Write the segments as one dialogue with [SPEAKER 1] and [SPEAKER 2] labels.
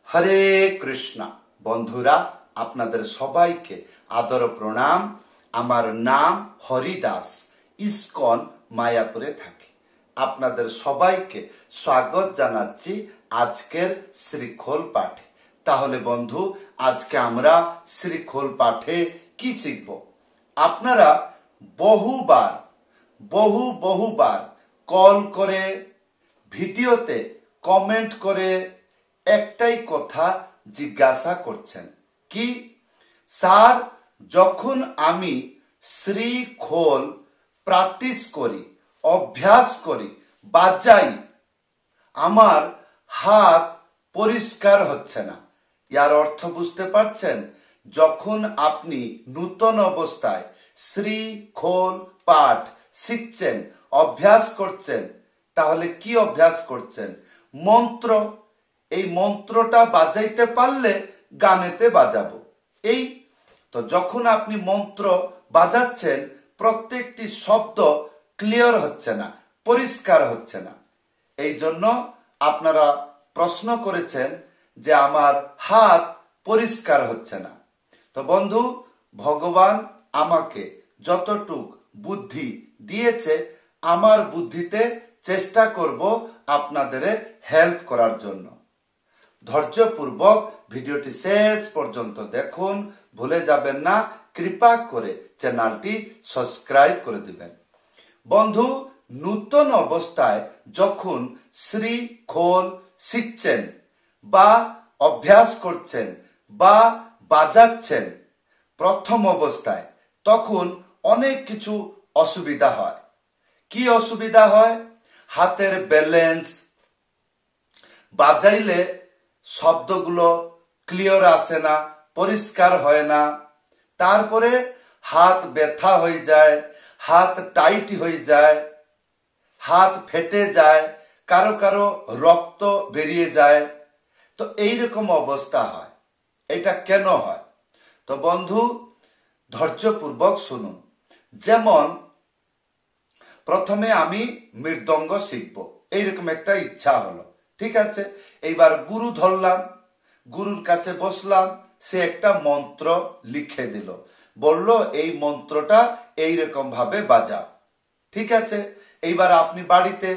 [SPEAKER 1] হরে কৃষ্ণ বন্ধুরা, আপনাদের সবাইকে আদর প্রণাম। আমার নাম হরিদাস, ইসকন মায়াপুরে থাকি। আপনাদের সবাইকে স্বাগত জানাচ্ছি আজকের শ্রীখোল পাঠে। তাহলে বন্ধু, আজকে আমরা শ্রীখোল পাঠে কি শিখব? আপনারা বহুবার কল করে, ভিডিওতে কমেন্ট করে একটাই কথা জিজ্ঞাসা করছেন, কি স্যার, যখন আমি শ্রীখোল প্র্যাকটিস করি, অভ্যাস করি, বাজাই, আমার হাত পরিষ্কার হচ্ছে না। ইয়ার অর্থ বুঝতে পারছেন? যখন আপনি নূতন অবস্থায় শ্রীখোল পাঠ শিখছেন, অভ্যাস করছেন, তাহলে কি অভ্যাস করছেন? মন্ত্র। এই মন্ত্রটা বাজাইতে পারলে গানেতে বাজাবো। এই তো যখন আপনি মন্ত্র বাজাচ্ছেন, প্রত্যেকটি শব্দ ক্লিয়ার হচ্ছে না, পরিষ্কার হচ্ছে না। এই জন্য আপনারা প্রশ্ন করেছেন যে আমার হাত পরিষ্কার হচ্ছে না। তো বন্ধু, ভগবান আমাকে যতটুক বুদ্ধি দিয়েছে, আমার বুদ্ধিতে চেষ্টা করব আপনাদের হেল্প করার জন্য। ধৈর্যপূর্বক ভিডিওটি শেষ পর্যন্ত দেখুন, ভুলে যাবেন না কৃপা করে চ্যানেলটি সাবস্ক্রাইব করে দিবেন। বন্ধু, নূতন অবস্থায় যখন শ্রীখোল শিখছেন বা অভ্যাস করছেন বা বাজাচ্ছেন প্রথম অবস্থায়, তখন অনেক কিছু অসুবিধা হয়। কি অসুবিধা হয়? হাতের ব্যালেন্স, বাজাইলে শব্দগুলো ক্লিয়ার আসে না, পরিষ্কার হয় না। তারপরে হাত ব্যথা হয়ে যায়, হাত টাইট হয়ে যায়, হাত ফেটে যায়, কারো কারো রক্ত বেরিয়ে যায়। তো এইরকম অবস্থা হয়। এটা কেন হয়? তো বন্ধু, ধৈর্যপূর্বক শুনুন। যেমন প্রথমে আমি মৃদঙ্গ শিখবো, এইরকম একটা ইচ্ছা হলো, ঠিক আছে। এইবার গুরু ধরলাম, গুরুর কাছে বসলাম, সে একটা মন্ত্র লিখে দিল, বলল এই মন্ত্রটা এইরকম ভাবে বাজাও, ঠিক আছে। এইবার আপনি বাড়িতে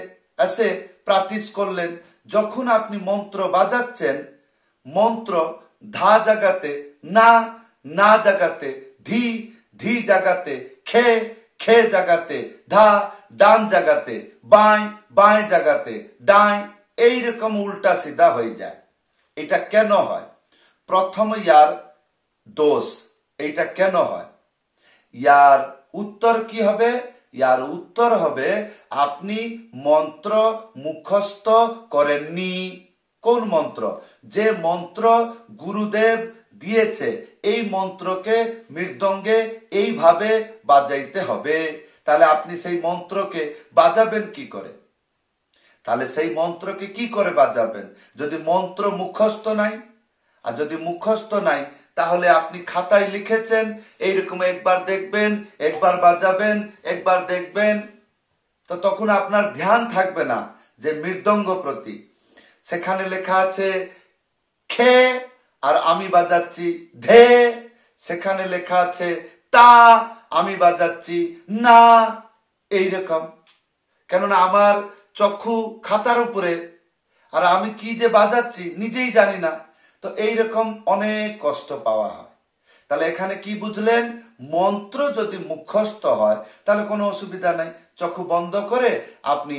[SPEAKER 1] এসে প্র্যাকটিস করলেন। যখন আপনি মন্ত্র বাজাচ্ছেন, মন্ত্র ধা জাগাতে না, না জাগাতে ধি, ধি জাগাতে খে, খে জাগাতে ধা, ডান জাগাতে বাঁয়, বাঁয় জাগাতে ডাঁয়, এইরকম উল্টা সিধা হয়ে যায়। এটা কেন হয়? প্রথম ইয়ার দোষ। এইটা কেন হয়? ইয়ার উত্তর কি হবে? ইয়ার উত্তর হবে আপনি মন্ত্র মুখস্থ করেননি। কোন মন্ত্র? যে মন্ত্র গুরুদেব দিয়েছে, এই মন্ত্রকে মৃদঙ্গে এইভাবে বাজাইতে হবে। তাহলে আপনি সেই মন্ত্রকে বাজাবেন কি করে? তাহলে সেই মন্ত্রকে কি করে বাজাবেন যদি মন্ত্র মুখস্থ নাই? আর যদি মুখস্থ নাই, তাহলে আপনি খাতায় লিখেছেন, এইরকম একবার দেখবেন, একবার বাজাবেন, একবার দেখবেন, তো তখন আপনার ধ্যান থাকবে না যে মৃদঙ্গ প্রতি। সেখানে লেখা আছে খে, আর আমি বাজাচ্ছি ধে। সেখানে লেখা আছে তা, আমি বাজাচ্ছি না। এইরকম, কেননা আমার চক্ষু খাতার উপরে, আর আমি কি যে বাজাচ্ছি নিজেই জানি না। তো এইরকম অনেক কষ্ট পাওয়া হয়। তাহলে এখানে কি বুঝলেন? মন্ত্র যদি মুখস্থ হয় তাহলে কোনো অসুবিধা নাই, চক্ষু বন্ধ করে আপনি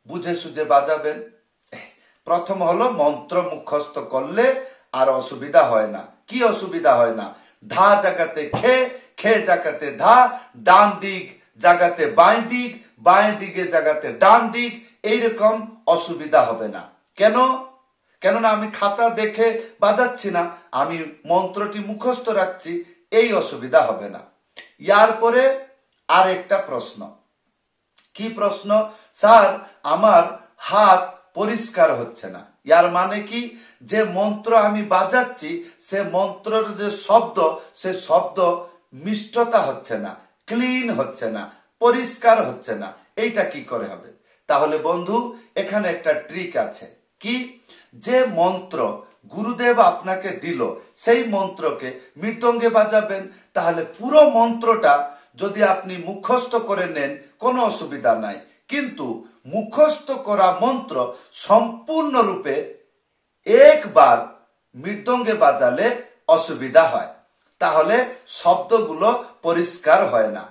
[SPEAKER 1] বুঝে সুঝে বাজাবেন। প্রথম হলো মন্ত্র মুখস্থ করলে আর অসুবিধা হয় না। কি অসুবিধা হয় না? ধা জাগাতে খে, খে জাগাতে ধা, ডান দিক জাগাতে বাঁয় দিক, বাঁয় দিকে জাগাতে ডান দিক, এইরকম অসুবিধা হবে না। কেন? কেননা আমি খাতা দেখে বাজাচ্ছি না, আমি মন্ত্রটি মুখস্থ রাখছি, এই অসুবিধা হবে না। ইয়ার পরে আর একটা প্রশ্ন। কি প্রশ্ন? স্যার, আমার হাত পরিষ্কার হচ্ছে না। ইয়ার মানে কি? যে মন্ত্র আমি বাজাচ্ছি, সে মন্ত্রের যে শব্দ, সে শব্দ মিষ্টতা হচ্ছে না, ক্লিন হচ্ছে না, পরিষ্কার হচ্ছে না। এইটা কি করে হবে? তাহলে বন্ধু, এখানে একটা ট্রিক আছে। কি? যে মন্ত্র গুরুদেব আপনাকে দিল, সেই মন্ত্রকে মৃদঙ্গে বাজাবেন। তাহলে পুরো মন্ত্রটা যদি আপনি মুখস্থ করে নেন কোনো অসুবিধা নাই, কিন্তু মুখস্থ করা মন্ত্র সম্পূর্ণরূপে একবার মৃদঙ্গে বাজালে অসুবিধা হয়, তাহলে শব্দগুলো পরিষ্কার হয় না।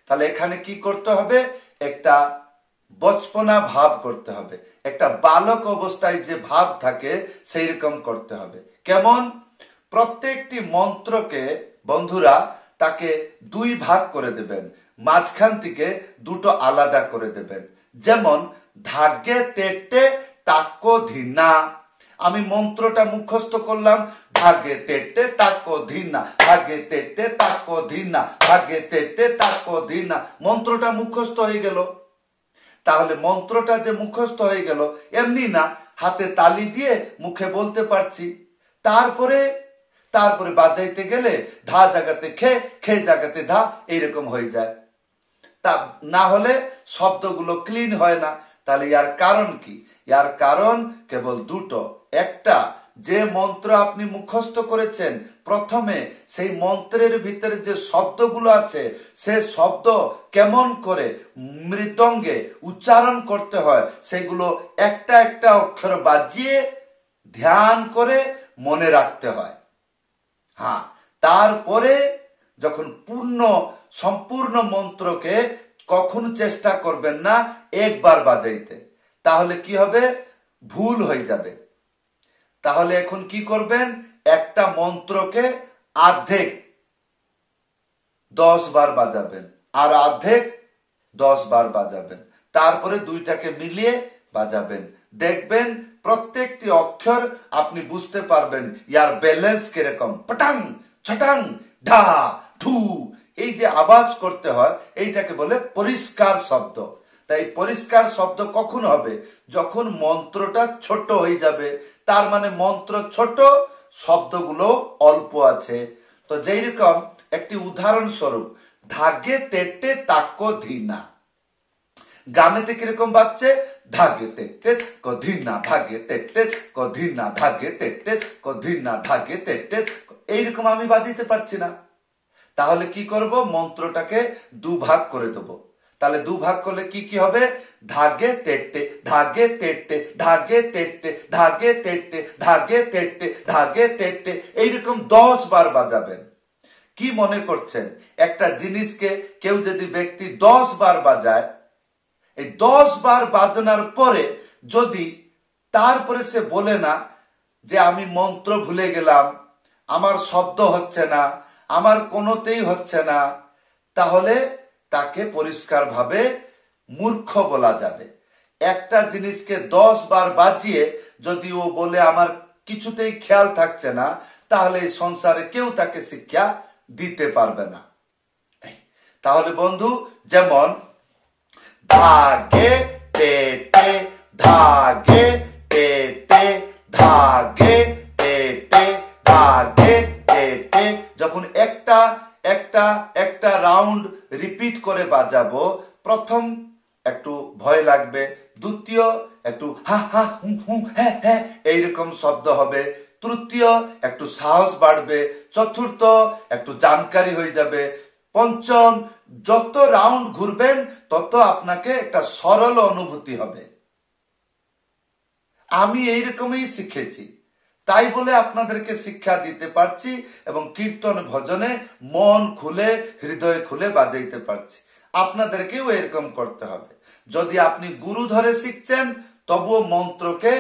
[SPEAKER 1] তাহলে এখানে কি করতে হবে, একটা বচপনা ভাব করতে হবে, একটা বালক অবস্থায় যে ভাব থাকে সেই রকম করতে হবে। কেমন? প্রত্যেকটি মন্ত্রকে বন্ধুরা তাকে দুই ভাগ করে দেবেন, মাঝখান থেকে দুটো আলাদা করে দেবেন। যেমন ধাগে তেটে তাক্কো ধিনা, আমি মন্ত্রটা মুখস্থ করলাম, ধাগে তেটে তাক্কো ধিনা, ধাগে তেটে তাক্কো ধিনা, ধাগে তেটে তাক্কো ধিনা, মন্ত্রটা মুখস্থ হয়ে গেল। তাহলে মন্ত্রটা যে মুখস্থ হয়ে গেল এমনি না, হাতে তালি দিয়ে মুখে বলতে পারছি। তারপরে বাজাইতে গেলে ধা জায়গাতে খে, খে জায়গাতে ধা, এইরকম হয়ে যায়। তা না হলে শব্দগুলো ক্লিন হয় না। তাহলে ইয়ার কারণ কি? ইয়ার কারণ কেবল দুটো। একটা, যে মন্ত্র আপনি মুখস্থ করেছেন, প্রথমে সেই মন্ত্রের ভিতরে যে শব্দগুলো আছে সে শব্দ কেমন করে মৃদঙ্গে উচ্চারণ করতে হয় সেগুলো একটা একটা অক্ষর বাজিয়ে ধ্যান করে মনে রাখতে হয়। হ্যাঁ, তারপরে যখন সম্পূর্ণ মন্ত্রকে কখনো চেষ্টা করবেন না একবার বাজাইতে, তাহলে কি হবে, ভুল হয়ে যাবে। তাহলে এখন কি করবেন, একটা মন্ত্রকে অর্ধেক 10 বার বাজাবেন আর অর্ধেক 10 বার বাজাবেন, তারপরে দুইটাকে মিলিয়ে বাজাবেন। দেখবেন প্রত্যেকটি অক্ষর আপনি বুঝতে পারবেন ইয়ার ব্যালেন্স কিরকম। পটাং ছটাং ঢা ঢু, এই যে আওয়াজ করতে হয় এইটাকে বলে পরিষ্কার শব্দ। তাই পরিষ্কার শব্দ কখন হবে, যখন মন্ত্রটা ছোট হয়ে যাবে। তার মানে মন্ত্র ছোট, শব্দগুলো অল্প আছে। তো যেই রকম একটি উদাহরণস্বরূপ, ধাগে তেটে তাক্কো ধিনা, গানেতে কিরকম বাজছে, ধাগে তেটে কধিনা, ধাগে তেটে কধিনা, ধাগে তেটে কধিনা, ধাগে তেটে, এইরকম আমি বাজাইতে পারছি না। তাহলে কি করব, মন্ত্রটাকে দুভাগ করে দেব। তাহলে দুভাগ করলে কি কি হবে, ধাগে তেটে, ধাগে তেটে, ধাগে তেটে, ধাগে তেটে, ধাগে তেটে, ধাগে তেটে, এইরকম 10 বার বাজাবেন। কি মনে করছেন, একটা জিনিসকে কেউ যদি ব্যক্তি 10 বার বাজায়, এই 10 বার বাজানোর পরে যদি তারপরে সে বলে না যে আমি মন্ত্র ভুলে গেলাম, আমার শব্দ হচ্ছে না, আমার কোনোতেই হচ্ছে না, তাহলে তাকে পরিষ্কার ভাবে মূর্খ বলা যাবে। একটা জিনিসকে 10 বার বাজিয়ে যদি ও বলে আমার কিছুতেই খেয়াল থাকছে না, তাহলে এই সংসারে কেউ তাকে শিক্ষা দিতে পারবে না। তাহলে বন্ধু, যেমন ধাগে তেটে, ধাগে তেটে, ধাগে তেটে, ধাগে তেটে, যখন একটা একটা একটা রাউন্ড রিপিট করে বাজাবো, প্রথম একটু ভয় লাগবে, দ্বিতীয় একটু হা হা হু হু হ্যাঁ হ্যাঁ এইরকম শব্দ হবে, তৃতীয় একটু সাহস বাড়বে, চতুর্থ একটু জানকারি হয়ে যাবে, পঞ্চম যত রাউন্ড ঘুরবেন তত আপনাকে একটা সরল অনুভূতি হবে। আমি এইরকমই শিখেছি, তাই বলে আপনাদেরকে শিক্ষা দিতে পারছি এবং কীর্তন ভজনে মন খুলে হৃদয় খুলে বাজাইতে পারছি। আপনাদেরকেও এরকম করতে হবে। যদি আপনি গুরু ধরে শিখছেন তবুও মন্ত্রকে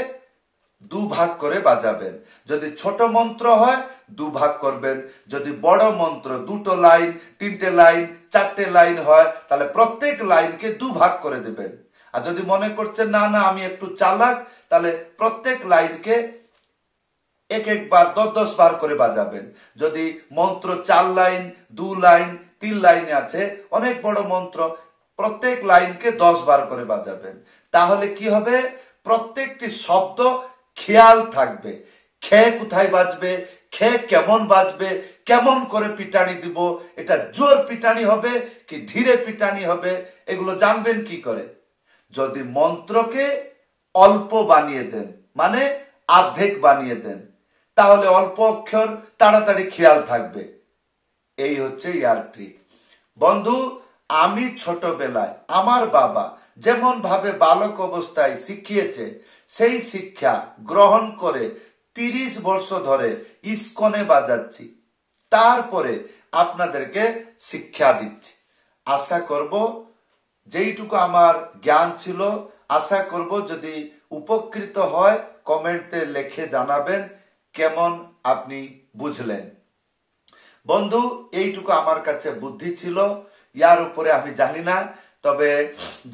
[SPEAKER 1] দুভাগ করে বাজাবেন। যদি ছোট মন্ত্র হয় দুভাগ করবেন, যদি বড় মন্ত্র 2টো লাইন 3টে লাইন 4টে লাইন হয় তাহলে প্রত্যেক লাইনকে দুভাগ করে দেবেন। আর যদি মনে করছেন না না আমি একটু চালাক, তাহলে প্রত্যেক লাইনকে এক একবার 10 বার করে বাজাবেন। যদি মন্ত্র 4 লাইন 2 লাইন 3 লাইনে আছে, অনেক বড় মন্ত্র, প্রত্যেক লাইনকে 10 বার করে বাজাবেন। তাহলে কি হবে, প্রত্যেকটি শব্দ খেয়াল থাকবে। খে কোথায় বাজবে, খে কেমন বাজবে, কেমন করে পিটানি দিব, এটা জোর পিটানি হবে কি ধীরে পিটানি হবে, এগুলো জানবেন কি করে, যদি মন্ত্রকে অল্প বানিয়ে দেন, মানে অর্ধেক বানিয়ে দেন। তাহলে অল্প অক্ষর তাড়াতাড়ি খেয়াল থাকবে। এই হচ্ছে ইয়ার ট্রিক। বন্ধু, আমি ছোটবেলায় আমার বাবা যেমন ভাবে বালক অবস্থায় শিখিয়েছে, সেই শিক্ষা গ্রহণ করে 30 বর্ষ ধরে ইস্কনে বাজাচ্ছি, তারপরে আপনাদেরকে শিক্ষা দিচ্ছি। আশা করব যেইটুকু আমার জ্ঞান ছিল, আশা করব যদি উপকৃত হয় কমেন্টে লিখে জানাবেন কেমন আপনি বুঝলেন। বন্ধু, এইটুকু আমার কাছে বুদ্ধি ছিল, ইয়ার উপরে আমি জানি না। তবে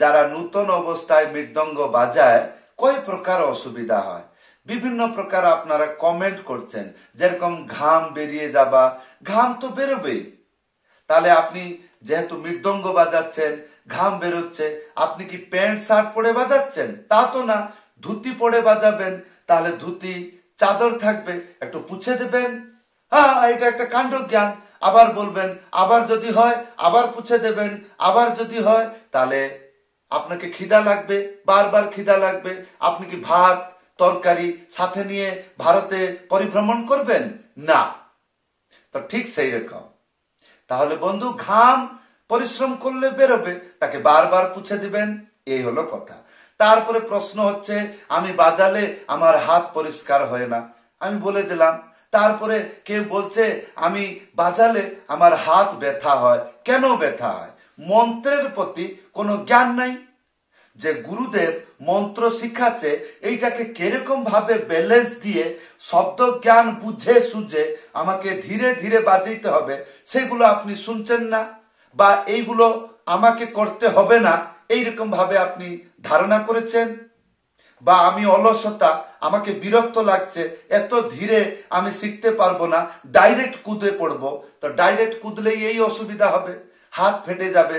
[SPEAKER 1] যারা নূতন অবস্থায় মৃদঙ্গ বাজায় কয় প্রকার অসুবিধা হয়, বিভিন্ন প্রকার আপনারা কমেন্ট করছেন। যেরকম ঘাম বেরিয়ে যাবা, ঘাম তো বেরোবেই। তাহলে আপনি যেহেতু মৃদঙ্গ বাজাচ্ছেন, ঘাম বেরোচ্ছে, আপনি কি প্যান্ট শার্ট পরে বাজাচ্ছেন? তা তো না, ধুতি পরে বাজাবেন। তাহলে ধুতি চাদর থাকবে, একটু পুছে দেবেন। হ্যাঁ, এটা একটা কাণ্ড জ্ঞান। আবার বলবেন, আবার যদি হয় আবার পুছে দেবেন। আবার যদি হয় তাহলে আপনাকে খিদা লাগবে, বারবার খিদা লাগবে। আপনি কি ভাত তরকারি সাথে নিয়ে ভারতে পরিভ্রমণ করবেন? না। তো ঠিক সেই রকম। তাহলে বন্ধু, ঘাম পরিশ্রম করলে বেরোবে, তাকে বারবার পুছে দিবেন। এই হলো কথা। তারপরে প্রশ্ন হচ্ছে, আমি বাজালে আমার হাত পরিষ্কার হয় না। আমি বলে দিলাম। তারপরে কেউ বলছে, আমি বাজালে আমার হাত ব্যথা হয়। কেন ব্যথা হয়? মন্ত্রের প্রতি কোনো জ্ঞান নাই। যে গুরুদেব মন্ত্র শিখাচ্ছে, এইটাকে কিরকম ভাবে ব্যালেন্স দিয়ে শব্দ জ্ঞান বুঝে সুঝে আমাকে ধীরে ধীরে বাজাইতে হবে, সেগুলো আপনি শুনছেন না, বা এইগুলো আমাকে করতে হবে না এইরকম ভাবে আপনি ধারণা করেছেন। বা আমি অলসতা, আমাকে বিরক্ত লাগছে, এত ধীরে আমি শিখতে পারবো না, ডাইরেক্ট কুদে পড়বো। তো ডাইরেক্ট কুদলেই এই অসুবিধা হবে, হাত ফেটে যাবে।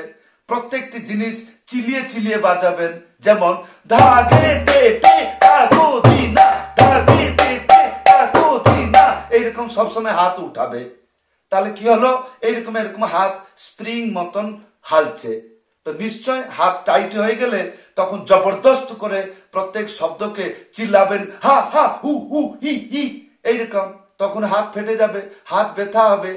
[SPEAKER 1] প্রত্যেকটি জিনিস চিলিয়ে চিলিয়ে বাজাবেন। যেমন এইরকম সবসময় হাত উঠাবে, তাহলে কি হলো? এইরকম এরকম হাত স্প্রিং মতন হালছে। তো নিশ্চয় হাত টাইট হয়ে গেলে তখন জবরদস্ত করে প্রত্যেক শব্দকে চিল্লাবেন, হা হা হু হু হি হি, এইরকম। তখন হাত ফেটে যাবে, হাত ব্যথা হবে।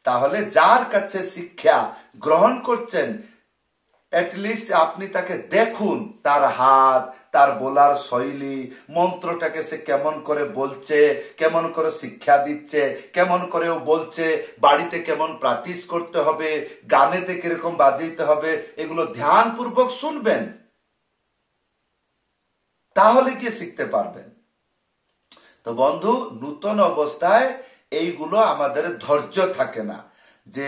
[SPEAKER 1] তাহলে যার কাছে শিক্ষা গ্রহণ করছেন, অ্যাটলিস্ট আপনি তাকে দেখুন, তার হাত, তার বলার শৈলী, মন্ত্রটাকে সে কেমন করে বলছে, কেমন করে শিক্ষা দিচ্ছে, কেমন করে ও বলছে, বাড়িতে কেমন প্র্যাকটিস করতে হবে, গানেতে কিরকম বাজাইতে হবে, এগুলো ধ্যানপূর্বক শুনবেন, তাহলে কি শিখতে পারবেন। তো বন্ধু, নূতন অবস্থায় এইগুলো আমাদের ধৈর্য থাকে না, যে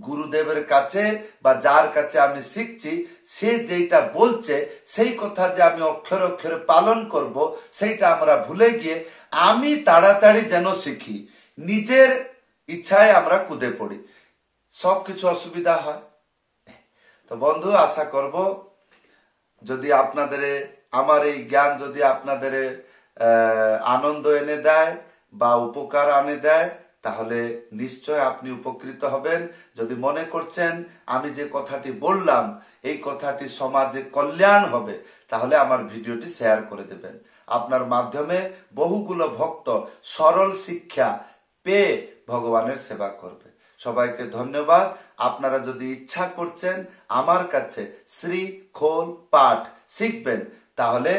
[SPEAKER 1] গুরুদেবের কাছে বা যার কাছে আমি শিখছি সে যেটা বলছে সেই কথা যে আমি অক্ষরে অক্ষরে পালন করব, সেইটা আমরা ভুলে গিয়ে আমি তাড়াতাড়ি যেন শিখি, নিজের ইচ্ছায় আমরা কুদে পড়ি, সবকিছু অসুবিধা হয়। তো বন্ধু, আশা করব যদি আপনাদের আমার এই জ্ঞান যদি আপনাদের আনন্দ এনে দেয় বা উপকার আনে দেয়, তাহলে নিশ্চয় আপনি উপকৃত হবেন। যদি মনে করছেন আমি যে কথাটি বললাম এই কথাটি সমাজে কল্যাণ হবে, তাহলে আমার ভিডিওটি শেয়ার করে দেবেন। আপনার মাধ্যমে বহুগুলো ভক্ত সরল শিক্ষা পেয়ে ভগবানের সেবা করবে। সবাইকে ধন্যবাদ। আপনারা যদি ইচ্ছা করছেন আমার কাছে শ্রী খোল পাঠ শিখবেন, তাহলে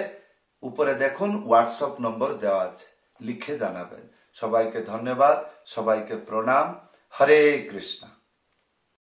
[SPEAKER 1] উপরে দেখুন হোয়াটসঅ্যাপ নম্বর দেওয়া আছে, লিখে জানাবেন। সবাইকে ধন্যবাদ, সবাইকে প্রণাম। হরে কৃষ্ণ।